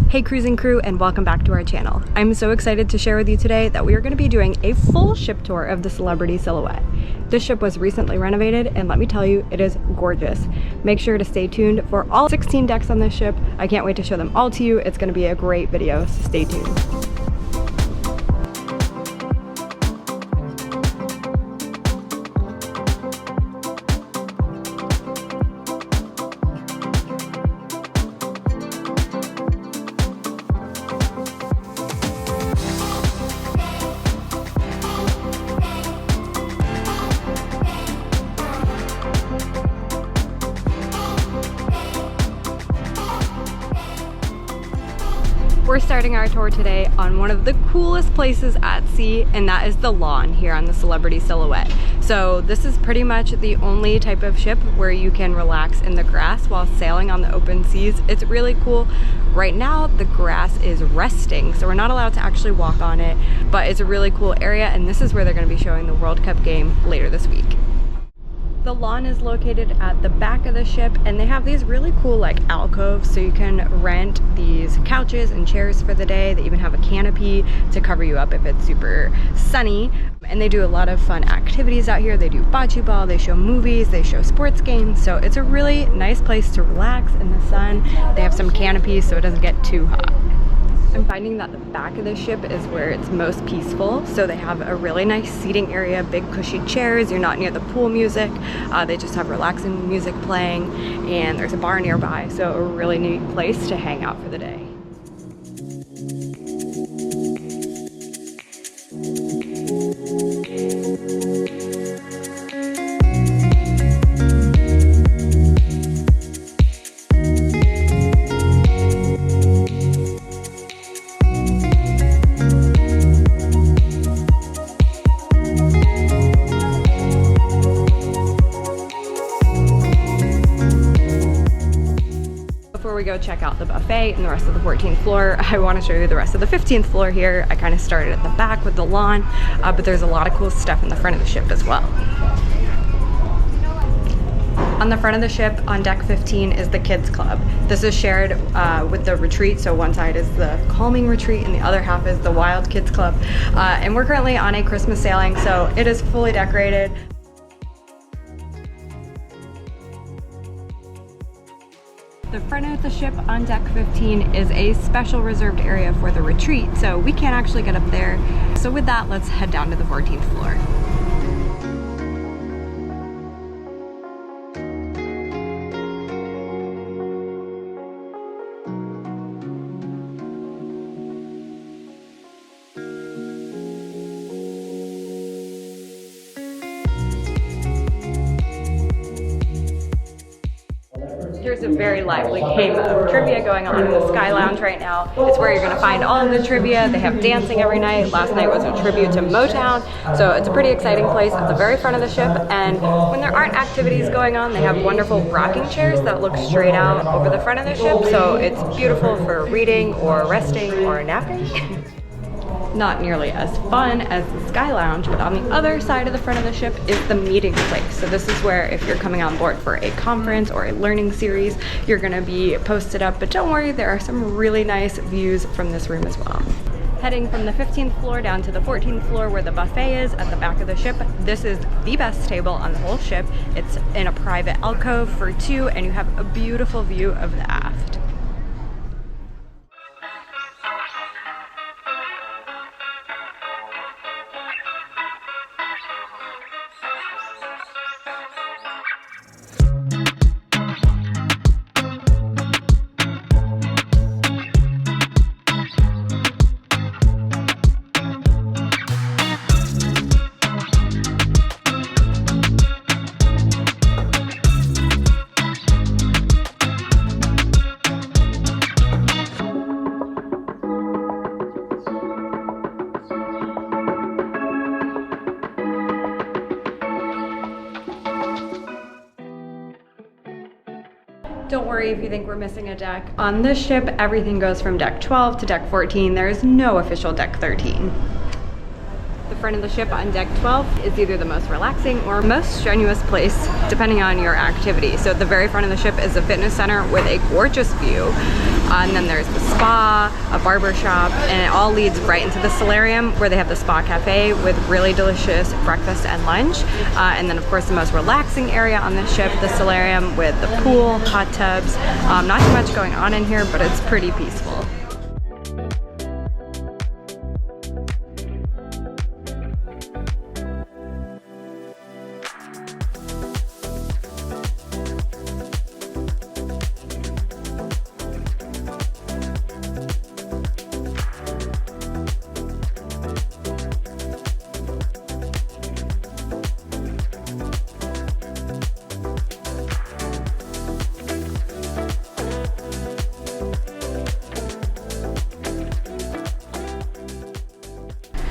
Hey cruising crew, and welcome back to our channel. I'm so excited to share with you today that we are going to be doing a full ship tour of the Celebrity Silhouette. This ship was recently renovated, and let me tell you, it is gorgeous. Make sure to stay tuned for all 16 decks on this ship. I can't wait to show them all to you. It's going to be a great video, so stay tuned. We're starting our tour today on one of the coolest places at sea, and that is the lawn here on the Celebrity Silhouette. So this is pretty much the only type of ship where you can relax in the grass while sailing on the open seas. It's really cool. Right now the grass is resting, so we're not allowed to actually walk on it, but it's a really cool area, and this is where they're going to be showing the World Cup game later this week. The lawn is located at the back of the ship, and they have these really cool like alcoves, so you can rent these couches and chairs for the day. They even have a canopy to cover you up if it's super sunny. And they do a lot of fun activities out here. They do bocce ball, they show movies, they show sports games. So it's a really nice place to relax in the sun. They have some canopies so it doesn't get too hot. I'm finding that the back of the ship is where it's most peaceful. So they have a really nice seating area, big cushy chairs. You're not near the pool music. They just have relaxing music playing, and there's a bar nearby. So a really neat place to hang out for the day. Before we go check out the buffet and the rest of the 14th floor, I want to show you the rest of the 15th floor here. I kind of started at the back with the lawn, but there's a lot of cool stuff in the front of the ship as well. On the front of the ship, on deck 15, is the kids club. This is shared with the retreat, so one side is the calming retreat and the other half is the wild kids club. And we're currently on a Christmas sailing, so it is fully decorated. The front of the ship on deck 15 is a special reserved area for the retreat, so we can't actually get up there. So with that, let's head down to the 14th floor. There's a very lively game of trivia going on in the Sky Lounge right now. It's where you're going to find all of the trivia. They have dancing every night. Last night was a tribute to Motown, so it's a pretty exciting place at the very front of the ship. And when there aren't activities going on, they have wonderful rocking chairs that look straight out over the front of the ship, so it's beautiful for reading or resting or napping. Not nearly as fun as the Sky Lounge, but on the other side of the front of the ship is the meeting place. So this is where if you're coming on board for a conference or a learning series, you're gonna be posted up, but don't worry, there are some really nice views from this room as well. Heading from the 15th floor down to the 14th floor where the buffet is at the back of the ship, this is the best table on the whole ship. It's in a private alcove for two, and you have a beautiful view of the aft. Don't worry if you think we're missing a deck. On this ship, everything goes from deck 12 to deck 14. There is no official deck 13. The front of the ship on deck 12 is either the most relaxing or most strenuous place, depending on your activity. So at the very front of the ship is a fitness center with a gorgeous view. And then there's the spa, a barber shop, and it all leads right into the Solarium, where they have the spa cafe with really delicious breakfast and lunch. And then of course the most relaxing area on the ship, the Solarium, with the pool, hot tubs. Not too much going on in here, but it's pretty peaceful.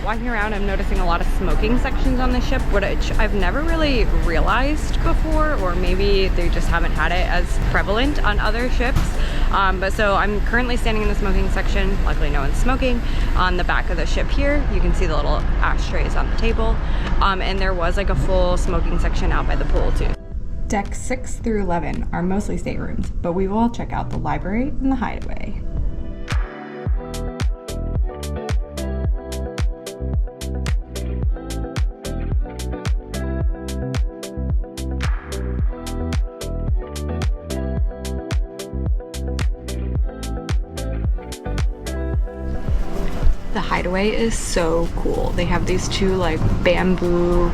Walking around, I'm noticing a lot of smoking sections on the ship, which I've never really realized before, or maybe they just haven't had it as prevalent on other ships. But so I'm currently standing in the smoking section. Luckily no one's smoking. On the back of the ship here, you can see the little ashtrays on the table. And there was like a full smoking section out by the pool too. Decks 6 through 11 are mostly staterooms, but we will check out the library and the hideaway. The hideaway is so cool. They have these two like bamboo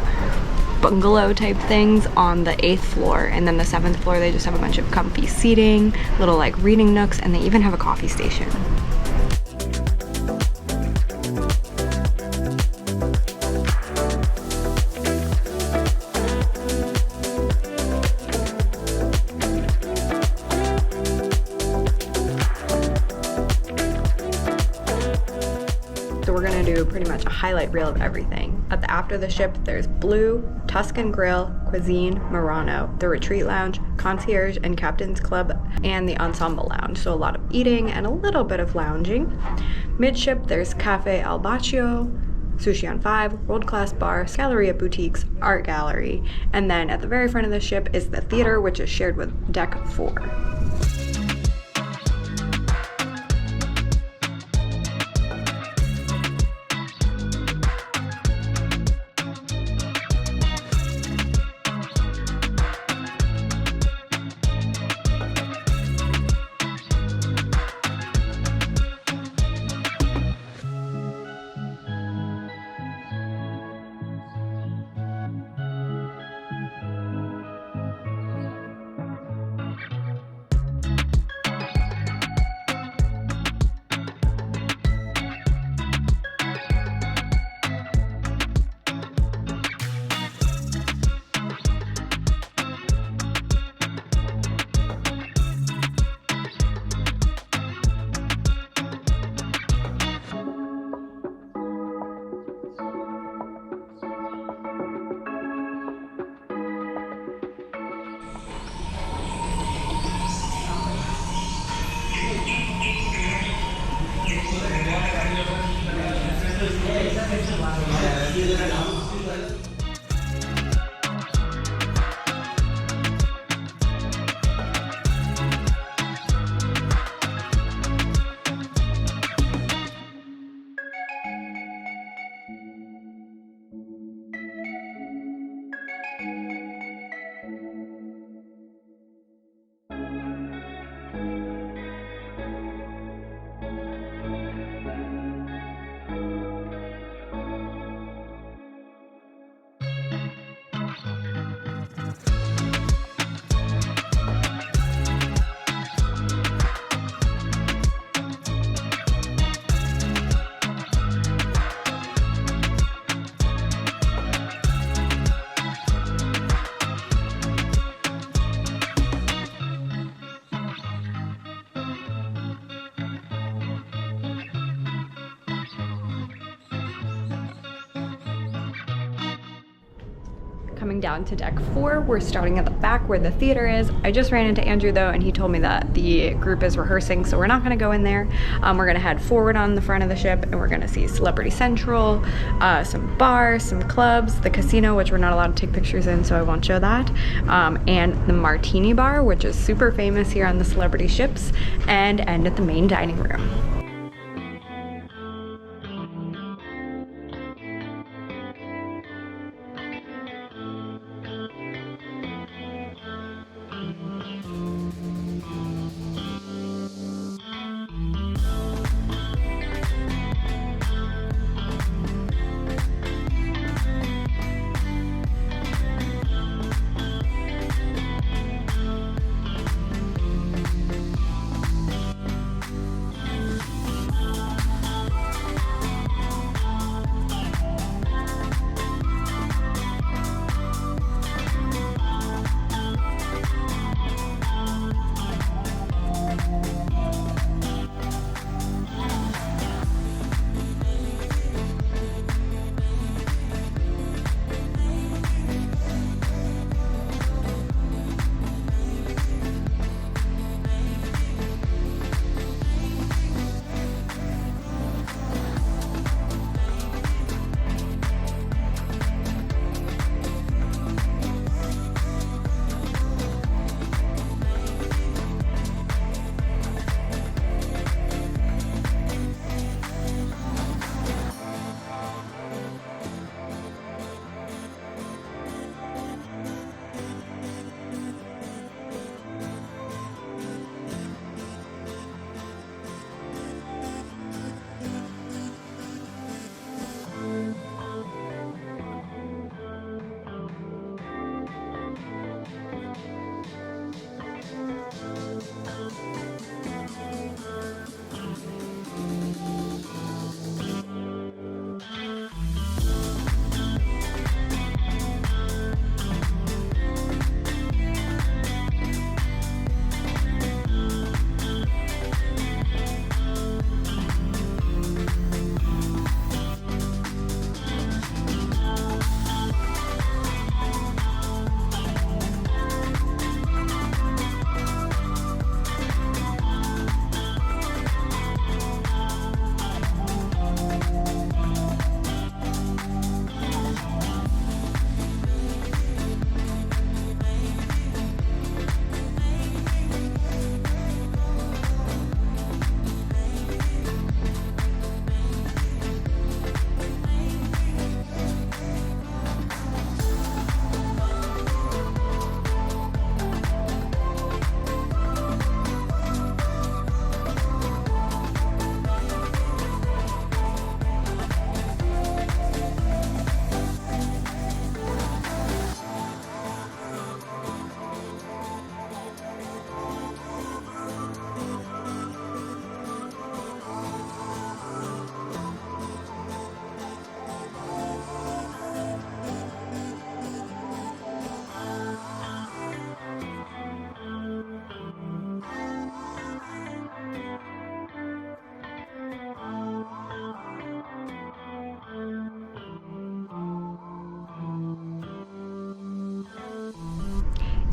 bungalow type things on the 8th floor, and then the 7th floor they just have a bunch of comfy seating, little like reading nooks, and they even have a coffee station. So we're gonna do pretty much a highlight reel of everything. At the after the ship, there's Blue, Tuscan Grill, Cuisine, Murano, the Retreat Lounge, Concierge and Captain's Club, and the Ensemble Lounge. So a lot of eating and a little bit of lounging. Midship, there's Cafe Al Baccio, Sushi on 5, World Class Bar, Galleria Boutiques, Art Gallery, and then at the very front of the ship is the theater, which is shared with Deck 4. coming down to deck 4. We're starting at the back where the theater is. I just ran into Andrew though, and he told me that the group is rehearsing, so we're not gonna go in there. We're gonna head forward on the front of the ship, and we're gonna see Celebrity Central, some bars, some clubs, the casino, which we're not allowed to take pictures in, so I won't show that, and the Martini Bar, which is super famous here on the Celebrity ships, and end at the main dining room.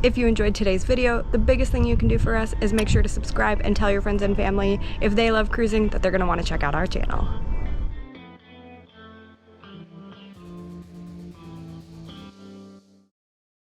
If you enjoyed today's video, the biggest thing you can do for us is make sure to subscribe and tell your friends and family if they love cruising that they're going to want to check out our channel.